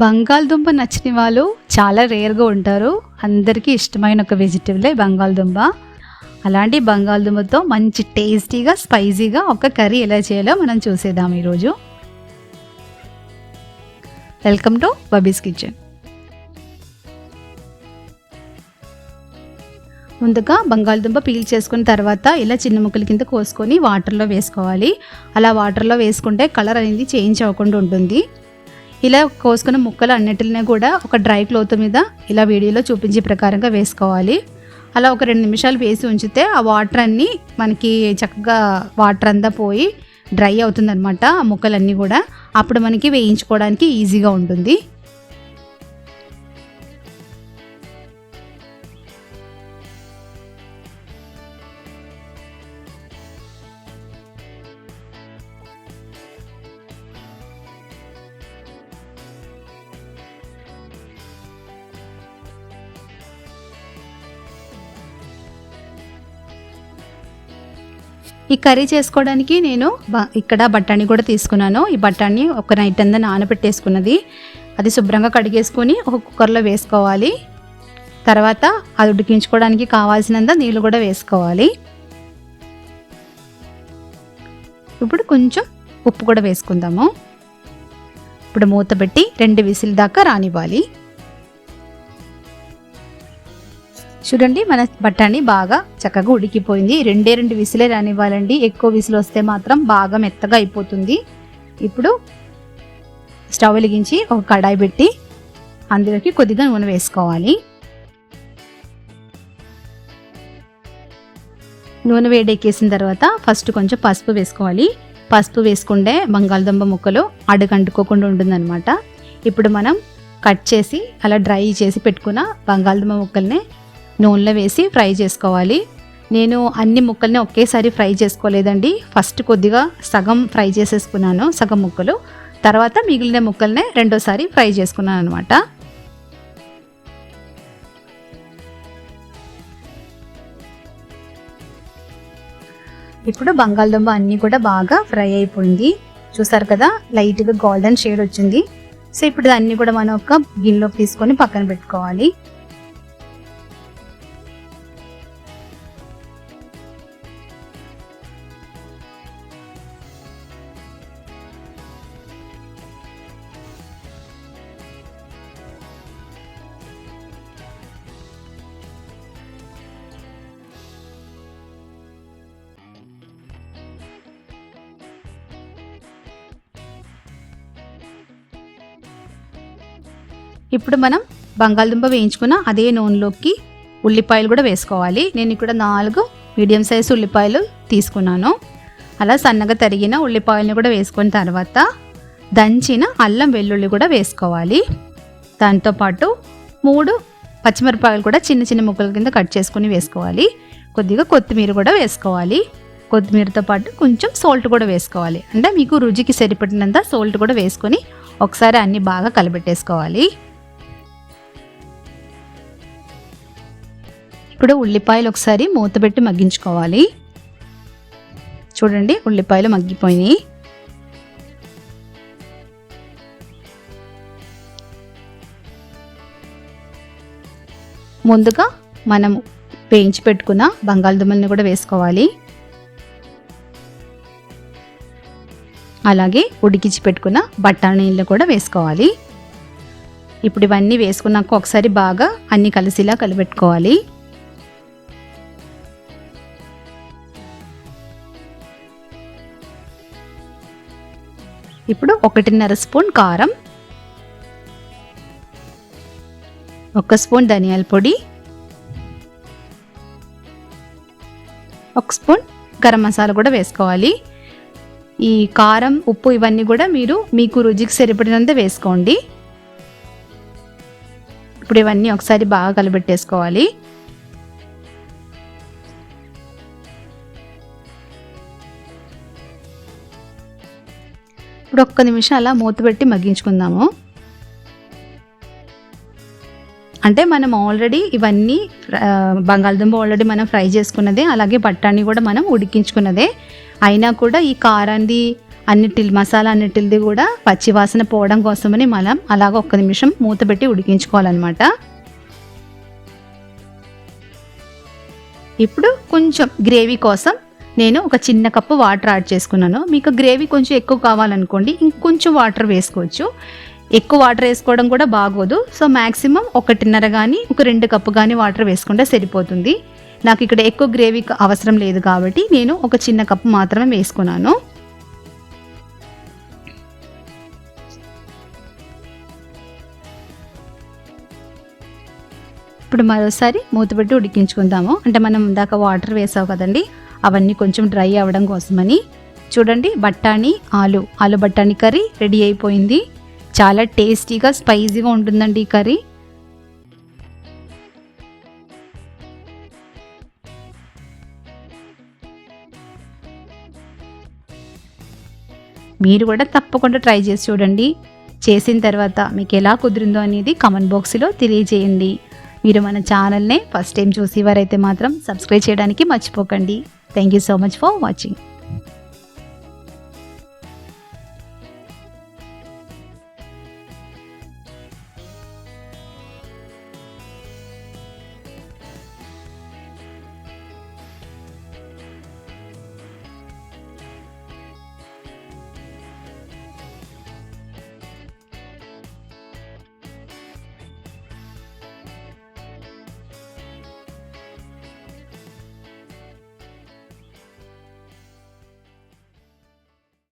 బంగాళదుంప నచ్చని వాళ్ళు చాలా రేర్గా ఉంటారు. అందరికీ ఇష్టమైన ఒక వెజిటబులే బంగాళదుంప. అలాంటి బంగాళదుంపతో మంచి టేస్టీగా స్పైసీగా ఒక కర్రీ ఎలా చేయాలో మనం చూసేద్దాం ఈరోజు. Welcome to Babi's kitchen. ముందుగా బంగాళదుంప పీల్ చేసుకున్న తర్వాత ఇలా చిన్న ముక్కల కింద కోసుకొని వాటర్లో వేసుకోవాలి. అలా వాటర్లో వేసుకుంటే కలర్ అనేది చేంజ్ అవ్వకుండా ఉంటుంది. ఇలా కోసుకున్న ముక్కలు అన్నిటిని కూడా ఒక డ్రై క్లాత్ మీద ఇలా వీడియోలో చూపించే ప్రకారంగా వేసుకోవాలి. అలా ఒక 2 నిమిషాలు వేసి ఉంచితే ఆ వాటర్ అన్నీ మనకి చక్కగా వాటర్ అంతా పోయి డ్రై అవుతుందన్నమాట. ఆ ముక్కలన్నీ కూడా అప్పుడు మనకి వేయించుకోవడానికి ఈజీగా ఉంటుంది. ఈ కర్రీ చేసుకోవడానికి నేను ఇక్కడ బఠానీ కూడా తీసుకున్నాను. ఈ బఠానీ ఒక నైట్ అంతా నానబెట్టేసుకున్నది. అది శుభ్రంగా కడిగేసుకొని ఒక కుక్కర్లో వేసుకోవాలి. తర్వాత అది ఉడికించుకోవడానికి కావాల్సినంత నీళ్ళు కూడా వేసుకోవాలి. ఇప్పుడు కొంచెం ఉప్పు కూడా వేసుకుందాము. ఇప్పుడు మూత పెట్టి 2 విసిల్ దాకా రానివ్వాలి. చూడండి, మన బఠానీ బాగా చక్కగా ఉడికిపోయింది. 2 విసిలే రానివ్వాలండి. ఎక్కువ విసిలు వస్తే మాత్రం బాగా మెత్తగా అయిపోతుంది. ఇప్పుడు స్టవ్ వెలిగించి ఒక కడాయి పెట్టి అందులోకి కొద్దిగా నూనె వేసుకోవాలి. నూనె వేడెక్కేసిన తర్వాత ఫస్ట్ కొంచెం పసుపు వేసుకోవాలి. పసుపు వేసుకుంటే బంగాళదుంప ముక్కలు అడుగంటుకోకుండా ఉంటుందన్నమాట. ఇప్పుడు మనం కట్ చేసి అలా డ్రై చేసి పెట్టుకున్న బంగాళదుంప ముక్కల్ని నూనెలో వేసి ఫ్రై చేసుకోవాలి. నేను అన్ని ముక్కల్ని ఒకేసారి ఫ్రై చేసుకోలేదండి. ఫస్ట్ కొద్దిగా సగం ఫ్రై చేసేసుకున్నాను, సగం ముక్కలు. తర్వాత మిగిలిన ముక్కల్ని రెండోసారి ఫ్రై చేసుకున్నాను అనమాట. ఇప్పుడు బంగాళదుంప అన్నీ కూడా బాగా ఫ్రై అయిపోయింది. చూసారు కదా, లైట్గా గోల్డెన్ షేడ్ వచ్చింది. సో ఇప్పుడు దాన్ని కూడా మనం ఒక గిన్నెలోకి తీసుకొని పక్కన పెట్టుకోవాలి. ఇప్పుడు మనం బంగాళదుంప వేయించుకున్న అదే నూనెలోకి ఉల్లిపాయలు కూడా వేసుకోవాలి. నేను ఇక్కడ 4 మీడియం సైజ్ ఉల్లిపాయలు తీసుకున్నాను. అలా సన్నగా తరిగిన ఉల్లిపాయలను కూడా వేసుకున్న తర్వాత దంచిన అల్లం వెల్లుల్లి కూడా వేసుకోవాలి. దాంతోపాటు 3 పచ్చిమిరపకాయలు కూడా చిన్న చిన్న ముక్కల కింద కట్ చేసుకుని వేసుకోవాలి. కొద్దిగా కొత్తిమీర కూడా వేసుకోవాలి. కొత్తిమీరతో పాటు కొంచెం సాల్ట్ కూడా వేసుకోవాలి. అంటే మీకు రుచికి సరిపడినంత సాల్ట్ కూడా వేసుకొని ఒకసారి అన్నీ బాగా కలిపెట్టేసుకోవాలి. ఇప్పుడు ఉల్లిపాయలు ఒకసారి మూత పెట్టి మగ్గించుకోవాలి. చూడండి, ఉల్లిపాయలు మగ్గిపోయినాయి. ముందుగా మనం వేయించి పెట్టుకున్న బంగాళదుంపల్ని కూడా వేసుకోవాలి. అలాగే ఉడికించి పెట్టుకున్న బఠానీలను కూడా వేసుకోవాలి. ఇప్పుడు ఇవన్నీ వేసుకున్నాక ఒకసారి బాగా అన్నీ కలిసిలా కలిపెట్టుకోవాలి. ఇప్పుడు 1.5 స్పూన్ కారం, 1 స్పూన్ ధనియాల పొడి, 1 స్పూన్ గరం మసాలా కూడా వేసుకోవాలి. ఈ కారం, ఉప్పు ఇవన్నీ కూడా మీకు రుచికి సరిపడినంత వేసుకోండి. ఇప్పుడు ఇవన్నీ ఒకసారి బాగా కలిపెట్టేసుకోవాలి. ఇప్పుడు 1 నిమిషం అలా మూత పెట్టి మగ్గించుకుందాము. అంటే మనం ఆల్రెడీ ఇవన్నీ బంగాళదుంప ఆల్రెడీ మనం ఫ్రై చేసుకున్నదే, అలాగే బఠానీ కూడా మనం ఉడికించుకున్నదే. అయినా కూడా ఈ కారాన్ని మసాలా అన్నిటిది కూడా పచ్చి వాసన పోవడం కోసమని మనం అలాగ 1 నిమిషం మూత పెట్టి ఉడికించుకోవాలన్నమాట. ఇప్పుడు కొంచెం గ్రేవీ కోసం నేను ఒక చిన్న కప్పు వాటర్ యాడ్ చేసుకున్నాను. మీకు గ్రేవీ కొంచెం ఎక్కువ కావాలనుకోండి ఇంకొంచెం వాటర్ వేసుకోవచ్చు. ఎక్కువ వాటర్ వేసుకోవడం కూడా బాగోదు. సో మ్యాక్సిమం 1.5 కానీ 2 కప్పు కానీ వాటర్ వేసుకుంటే సరిపోతుంది. నాకు ఇక్కడ ఎక్కువ గ్రేవీ అవసరం లేదు కాబట్టి నేను ఒక చిన్న కప్పు మాత్రమే వేసుకున్నాను. ఇప్పుడు మరోసారి మూత పెట్టి ఉడికించుకుందాము. అంటే మనం ఇందాక వాటర్ వేసావు కదండి, అవన్నీ కొంచెం డ్రై అవ్వడం కోసమని. చూడండి, ఆలు బఠానీ కర్రీ రెడీ అయిపోయింది. చాలా టేస్టీగా స్పైసీగా ఉంటుందండి ఈ కర్రీ. మీరు కూడా తప్పకుండా ట్రై చేసి చూడండి. చేసిన తర్వాత మీకు ఎలా కుదిరిందో అనేది కామెంట్ బాక్స్లో తెలియజేయండి. మీరు మన ఛానల్ని ఫస్ట్ టైం చూసేవారైతే మాత్రం సబ్స్క్రైబ్ చేయడానికి మర్చిపోకండి. Thank you so much for watching.